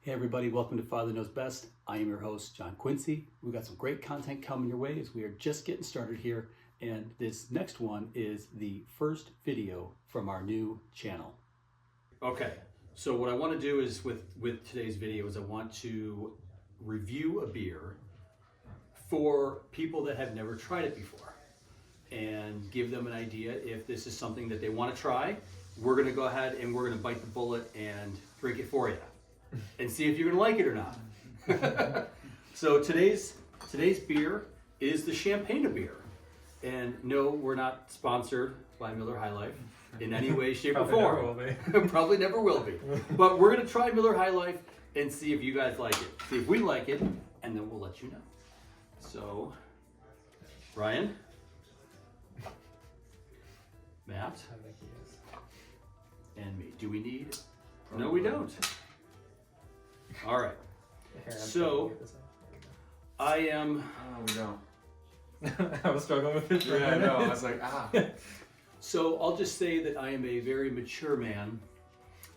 Hey everybody, welcome to Father Knows Best. I am your host, John Quincy. We've got some great content coming your way as we are just getting started here. And this next one is the first video from our new channel. Okay, so what I want to do is with today's video is I want to review a beer for people that have never tried it before and give them an idea if this is something that they want to try. We're going to go ahead and we're going to bite the bullet and drink it for you and see if you're going to like it or not. So today's beer is the Champagne beer. And no, we're not sponsored by Miller High Life in any way, shape, or form. Probably never will be. But we're going to try Miller High Life and see if you guys like it. See if we like it, and then we'll let you know. So, Ryan, Matt, and me. Do we need? No, we don't. All right. So, I am. Oh, we don't. I was struggling with it. Yeah, I know. I was like, So I'll just say that I am a very mature man.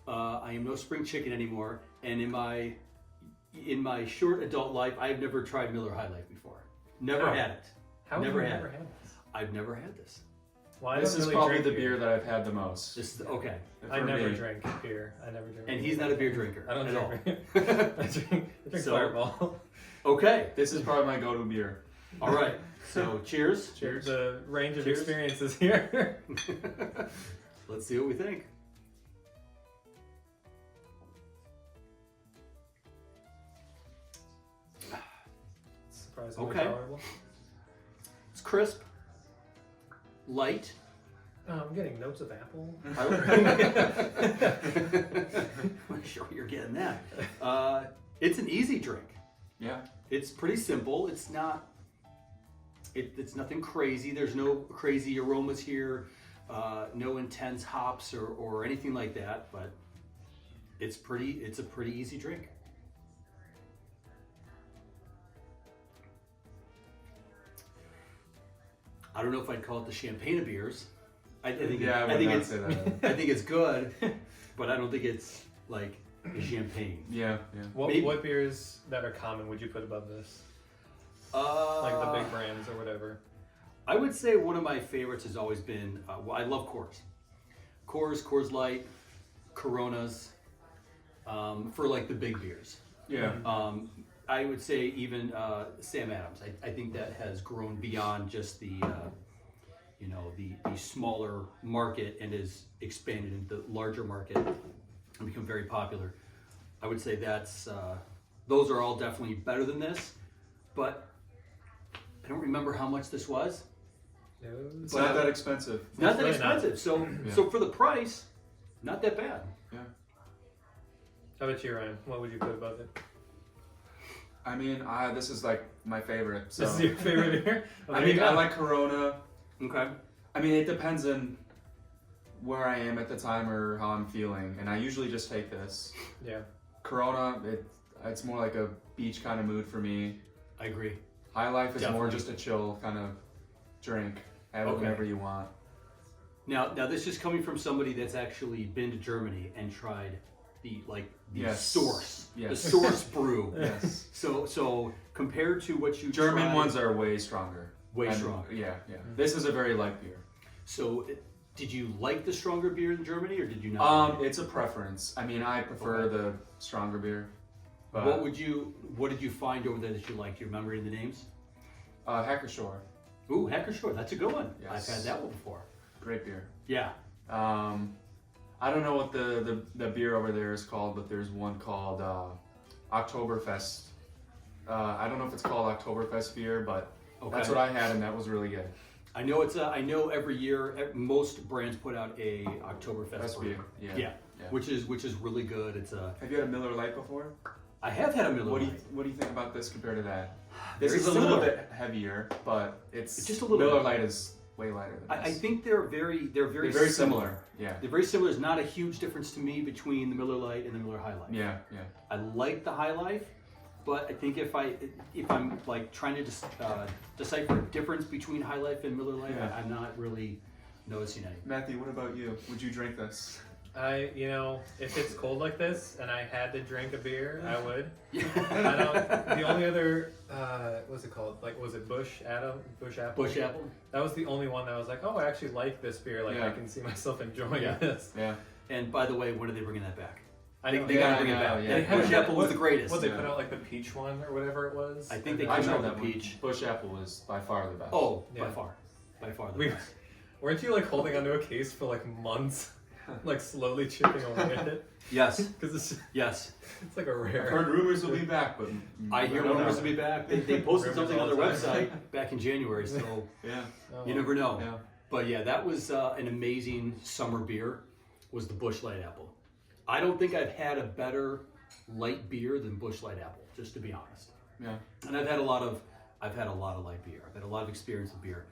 I am no spring chicken anymore, and in my short adult life, I've never tried Miller High Life before. Never had it. How never have you had never it. had this? I've never had this. Well, this is probably the beer that I've had the most. This okay. I never drink beer. I never drink. And he's not a beer drinker. I don't at drink all. beer. I drink So- Fireball. Okay. This is probably my go-to beer. All right. So cheers. Cheers. The range of Cheers. experiences here. Let's see what we think. Surprisingly Okay. tolerable. It's crisp, light. Oh, I'm getting notes of apple. I'm sure you're getting that. It's an easy drink. Yeah. It's pretty simple. It's not. It's nothing crazy. There's no crazy aromas here. No intense hops or anything like that. But it's a pretty easy drink. I don't know if I'd call it the Champagne of beers. I think it's good, but I don't think it's like the champagne. Yeah. What beers that are common would you put above this? Like the big brands or whatever. I would say one of my favorites has always been. I love Coors. Coors Light, Coronas, for like the big beers. Yeah. I would say even Sam Adams. I think that has grown beyond just the smaller market and has expanded into the larger market and become very popular. I would say those are all definitely better than this, but I don't remember how much this was. It's not that expensive. Not that really expensive. So for the price, not that bad. Yeah. How about you, Ryan? What would you put above it? I mean, this is like my favorite. So. This is your favorite beer? Well, I mean, I like Corona. Okay. I mean, it depends on where I am at the time or how I'm feeling, and I usually just take this. Yeah. Corona, it's more like a beach kind of mood for me. I agree. High Life is more Definitely. just a chill kind of drink. Have it Okay. whenever you want. Now this is coming from somebody that's actually been to Germany and tried the Yes. source, Yes. the source brew. Yes. So compared to what you German tried, ones are way stronger. way And- stronger. Yeah. This is a very light beer. So did you like the stronger beer in Germany or did you not? It's a preference. I mean, I prefer the stronger beer. But What did you find over there that you liked? Do you remember any of the names? Hacker Shore, Ooh, Hacker Shore, that's a good one. Yes. I've had that one before. great beer. Yeah. I don't know what the beer over there is called, but there's one called Oktoberfest. I don't know if it's called Oktoberfest beer, but that's what I had, and that was really good. I know every year most brands put out a Oktoberfest Best brew. beer. Yeah. Which is really good. Have you had a Miller Lite before? I have had a Miller What do Lite. you think about this compared to that? This Very is a little similar. bit heavier, but it's just a little Miller bit. Lite is way lighter than I this. think they're very similar. Yeah. They're very similar. There's not a huge difference to me between the Miller Lite and the Miller High Life. Yeah. I like the High Life, but I think if I'm like trying to decipher a difference between High Life and Miller Lite, Yeah. I'm not really noticing any. Matthew, what about you? Would you drink this? If it's cold like this and I had to drink a beer, I would. Yeah. The only other, what's it called? Like, was it Bush Apple? Bush Apple? That was the only one that I was like, oh, I actually like this beer. Like, I can see myself enjoying this. Yeah. And by the way, when are they bringing that back? I They know. gotta bring it back. Yeah. Bush Apple was the greatest. What, they put out like the peach one or whatever it was? I think they I came tried out that with peach. Bush Apple was by far the best. Oh, Yeah. by far the best. Weren't you like holding onto a case for like months? Like slowly chipping away at it? Yes. Because Yes. it's like a I've rare. heard rumors will be back, but I hear don't know. rumors will be back. They posted Rumors something on all their the time. website back in January, so Yeah. Oh, you never know. Yeah. But yeah, that was an amazing summer beer. Was the Busch Light Apple. I don't think I've had a better light beer than Busch Light Apple, just to be honest. Yeah. And I've had a lot of light beer. I've had a lot of experience with beer.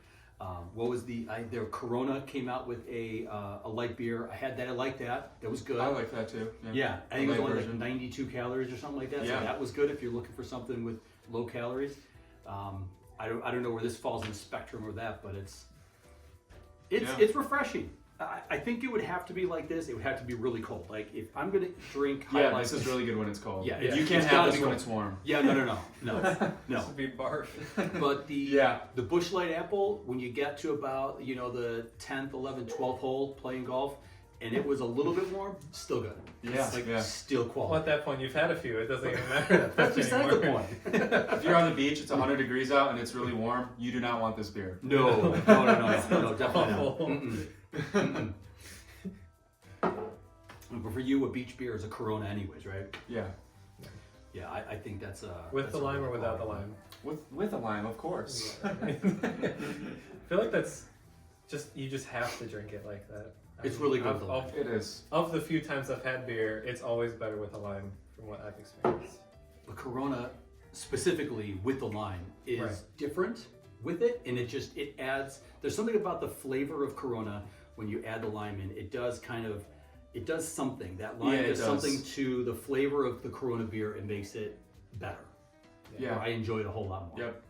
What was their Corona came out with a light beer. I had that. I liked that. That was good. I like that too. Yeah, I think it was light only version. like 92 calories or something like that. Yeah. So that was good if you're looking for something with low calories. I don't know where this falls in the spectrum or that, but it's refreshing. I think it would have to be like this. It would have to be really cold. Like if I'm gonna drink, Yeah, High this Life, is really good when it's cold. Yeah, you can't it's have gotta this be when cold. it's warm. Yeah, no. This would be barf. But the Busch Light Apple, when you get to about the 10th, 11th, 12th hole playing golf, and it was a little bit warm, still good. Yeah, It's yeah. still Well, quality. at that point, you've had a few. It doesn't even matter. That's beside the anymore. point. If you're on the beach, it's 100 degrees out, and it's really warm. You do not want this beer. No, definitely not. awful. Mm-mm. But for you, a beach beer is a Corona, anyways, right? Yeah. Yeah, I think that's With that's the a lime or really without the quality lime? With a lime, of course. I feel like that's you just have to drink it like that. It's really good with the lime. It is. Of the few times I've had beer, it's always better with a lime from what I've experienced. But Corona, specifically with the lime, is Right. different with it, and it adds. There's something about the flavor of Corona when you add the lime in. It does something. That lime Yeah, it does does. something to the flavor of the Corona beer and makes it better. Yeah. Or I enjoy it a whole lot more. Yep.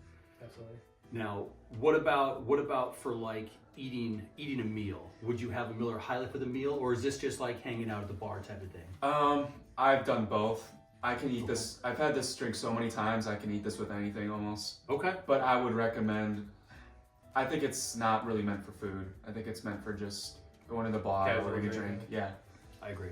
Absolutely. Now, what about for like eating a meal? Would you have a Miller High Life with a meal, or is this just like hanging out at the bar type of thing? I've done both. I can eat this. I've had this drink so many times. I can eat this with anything almost. Okay. But I would recommend. I think it's not really meant for food. I think it's meant for just going to the bar, Casual ordering a drinking. drink. Yeah. I agree.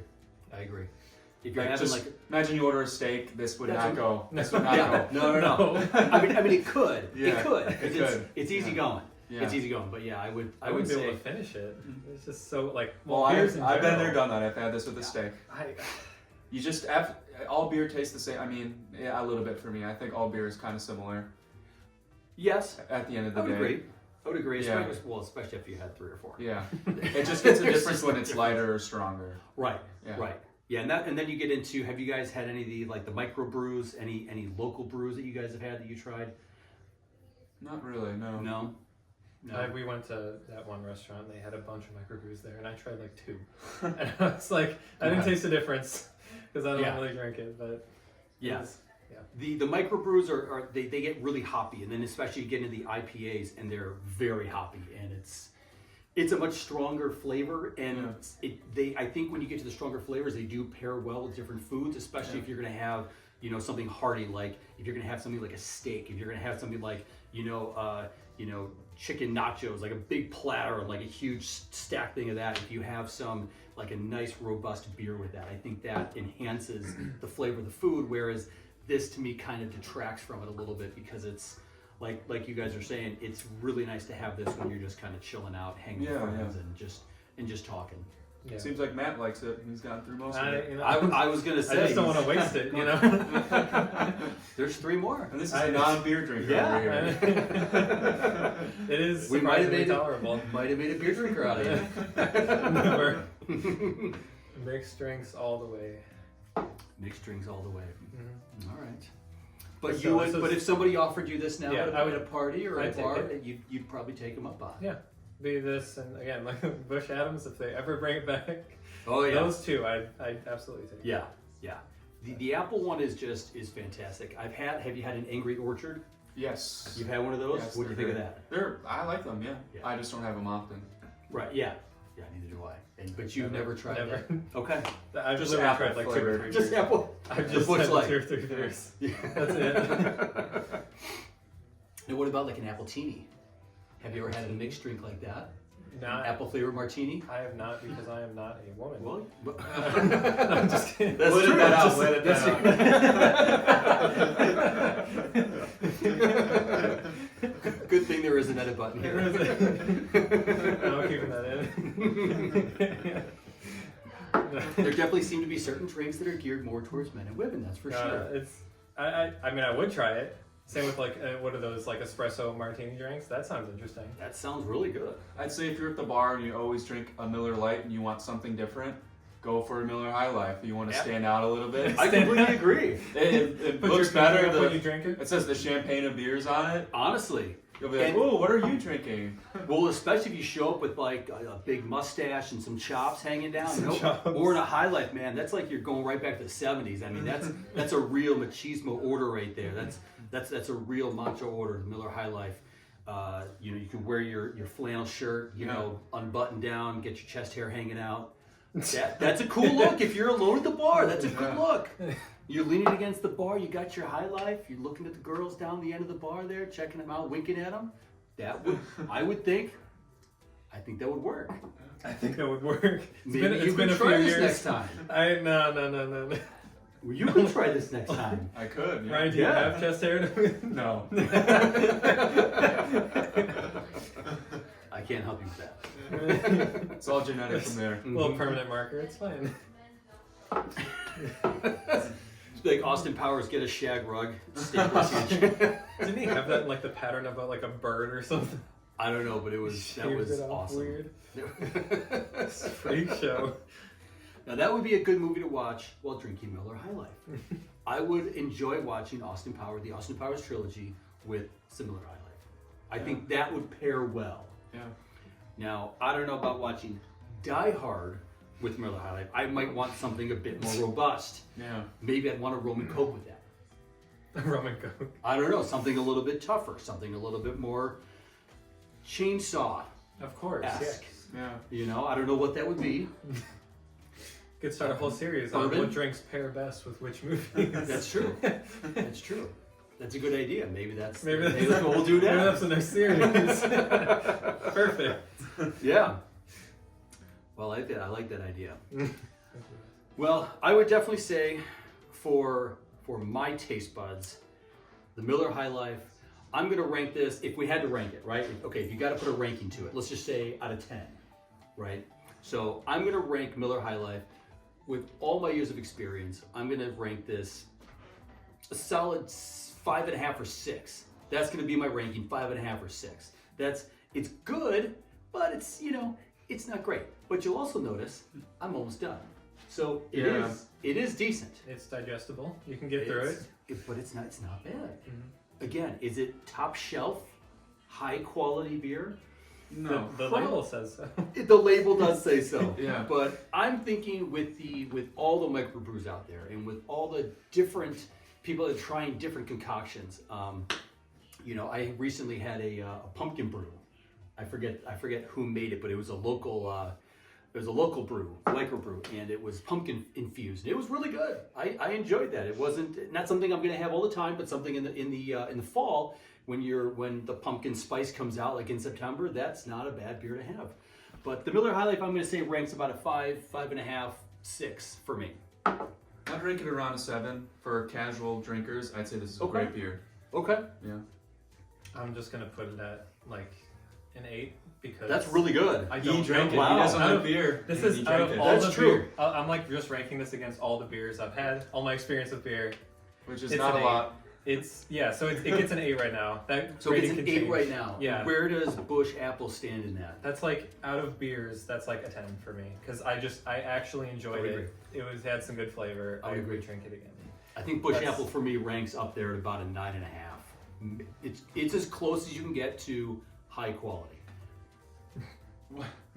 If you're Like, having just imagine you order a steak. This would That's not a- go. This would not yeah, go. no. I mean, it could. Yeah, It could. it 'Cause could. It's easy Yeah. going. Yeah. It's easy going. But yeah, I would wouldn't be say able to finish it. It's just so like. Well, beers in I've been there, general, done that. I've had this with a steak. I You just all beer tastes the same. I mean, yeah, a little bit for me. I think all beer is kind of similar yes. at the end of the I would day. agree. I would agree. Yeah. Especially if you had 3 or 4. Yeah, it just gets a difference when it's lighter or stronger. Right. Yeah. Right. Yeah, and then you get into. Have you guys had any of the micro brews? Any local brews that you guys have had that you tried? Not really, no. No. we went to that one restaurant. They had a bunch of microbrews there, and I tried like 2. And I was like, I didn't taste the difference because I don't Yeah. really drink it. But Yes. yeah. The microbrews are they get really hoppy, and then especially you get into the IPAs, and they're very hoppy, and it's a much stronger flavor, and I think when you get to the stronger flavors, they do pair well with different foods, especially if you're gonna have something hearty, like if you're gonna have something like a steak, if you're gonna have something like chicken nachos, like a big platter, like a huge stack thing of that. If you have some like a nice robust beer with that, I think that enhances the flavor of the food. Whereas this to me kind of detracts from it a little bit because it's like you guys are saying, it's really nice to have this when you're just kind of chilling out, hanging with friends, and just talking. Yeah. Seems like Matt likes it. He's gotten through most of it. I was gonna say I just don't want to waste it, There's 3 more. And this is a non-beer drinker over here. It is We might have surprisingly made tolerable. Might have made a beer drinker out of you. Mixed drinks all the way. Mixed drinks all the way. Mm-hmm. All right. But So you would. this is- But if somebody offered you this now Yeah, at I would- a party or at I'd a take bar, it. you'd probably take them up on. Yeah. Be this, and again, like Bush Adams, if they ever bring it back. Oh yeah. Those 2, I'd absolutely take. Yeah. Yeah. The apple one is fantastic. Have you had an Angry Orchard? Yes. You've had one of those? Yes, What do you they're think of great. that? I like them, yeah. Yeah. I just don't have them often. Right. Yeah. Yeah, neither do I. But you've never tried that? Okay. I've Just just apple tried like 2 or flavored. 3 Just beers. apple. I've The just Busch had Light. 2 or 3 beers. Yeah. That's it. And what about like an appletini? Have you ever had a mixed drink like that? Not, Apple flavored martini? I have not because I am not a woman. Well, No, I'm just kidding. that's Let true. that out, Just- let it that's true. Good thing there is an edit button here. No, I'm keeping that in. There definitely seem to be certain drinks that are geared more towards men and women. That's for sure. I mean, I would try it. Same with like, what are those, like espresso martini drinks? That sounds interesting. That sounds really good. I'd say if you're at the bar and you always drink a Miller Lite and you want something different, go for a Miller High Life. You want to stand out a little bit. I completely agree. It Put looks your finger better. up when you drink it. It says the champagne of beers on it. Honestly. You'll be like, And- "Ooh, what are you drinking?" Well, especially if you show up with like a big mustache and some chops hanging down. Some chops. Or in a High Life, man, that's like you're going right back to the 70s. I mean, that's a real machismo order right there. That's a real macho order, the Miller High Life. You know, you can wear your flannel shirt, you know, unbuttoned down, get your chest hair hanging out. That's a cool look. If you're alone at the bar, that's a good look. You're leaning against the bar, you got your High Life, you're looking at the girls down the end of the bar there, checking them out, winking at them. I think that would work. I think that would work. Maybe It's you been can a few try this years. next time. No. Well, you can try this next time. I could. Yeah. Ryan, do you Yeah. have chest hair? No. I can't help you with that. It's all genetic from there. Little permanent marker. It's fine. It's like Austin Powers, get a shag rug. Staple sandwich. Didn't he have that in like the pattern of like a bird or something? I don't know, but that was Shaved it off awesome. Weird. Freak show. Now that would be a good movie to watch while drinking Miller High Life. I would enjoy watching the Austin Powers trilogy with some Miller High Life. I think that would pair well. Yeah. Now, I don't know about watching Die Hard with Miller High Life. I might want something a bit more robust. Yeah. Maybe I'd want a rum and coke with that. Rum and coke. I don't know, something a little bit tougher, something a little bit more chainsaw. Of course. Esque. Yeah. You know, I don't know what that would be. Could start a whole series on Bourbon? what drinks pair best with which movies. That's true. That's true. That's a good idea. Maybe that's Maybe what we'll do Maybe now. that's the next series. Perfect. Yeah. Well, I like that idea. Well, I would definitely say for my taste buds, the Miller High Life, I'm gonna rank this, if we had to rank it, right? Okay, if you gotta put a ranking to it, let's just say out of 10, right? So I'm gonna rank Miller High Life with all my years of experience. I'm gonna rank this a solid 5.5 or 6. That's gonna be my ranking, 5.5 or 6. It's good, but it's, you know, it's not great. But you'll also notice I'm almost done. So it is decent. It's digestible. You can get through it. But it's not bad. Again, is it top shelf, high quality beer? No. The label says so. The label does say so. Yeah. But I'm thinking with all the microbrews out there and with all the different people that are trying different concoctions. You know, I recently had a pumpkin brew. I forget who made it, but it was a local brew, microbrew, and it was pumpkin infused. It was really good. I enjoyed that. It wasn't not something I'm going to have all the time, but something in the fall when the pumpkin spice comes out, like in September. That's not a bad beer to have. But the Miller High Life, I'm going to say ranks about a 5.5, 6 for me. I'd rank it around a 7 for casual drinkers. I'd say this is a great beer. Okay, Yeah. I'm just gonna put it at like an 8 because that's really good. I He don't drank it. know. Wow. He doesn't Out like of- beer. This and is he out drank of it. all That's the true. beer. I'm like just ranking this against all the beers I've had, all my experience with beer. Which is It's not an a lot. It gets an 8 right now. That So it's rating an can 8 change. right now. Yeah. Where does Busch Apple stand in that? That's like out of beers. That's like a 10 for me because I actually enjoyed I would it. It had some good flavor. I would agree. would drink it again. I think Busch That's- Apple for me ranks up there at about a 9.5. It's as close as you can get to high quality.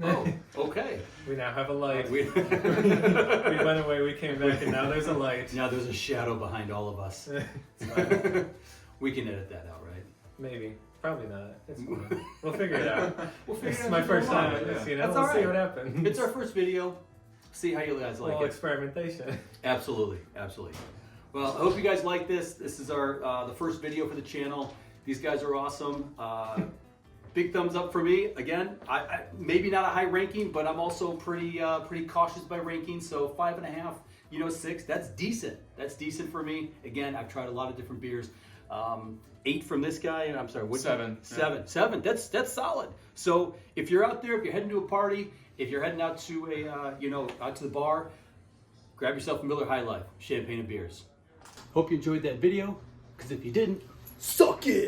Oh, okay. We now have a light. We- We went away. We came back, and now there's a light. now there's a shadow behind all of us. It's fine. We can edit that out, right? Maybe. Probably not. It's fine. We'll figure it out. We'll figure This it is out my as we first go along. time at this, you know. That's We'll all see right. what happens. It's our first video. See how you guys like Well, it. experimentation. Absolutely, absolutely. Well, I hope you guys like this. This is our the first video for the channel. These guys are awesome. Big thumbs up for me. Again, I maybe not a high ranking, but I'm also pretty cautious by ranking. So 5.5, 6. That's decent. That's decent for me. Again, I've tried a lot of different beers. 8 from this guy, and I'm sorry, what? 7. 7. That's solid. So if you're out there, if you're heading to a party, if you're heading out to a out to the bar, grab yourself a Miller High Life, champagne and beers. Hope you enjoyed that video, because if you didn't, suck it!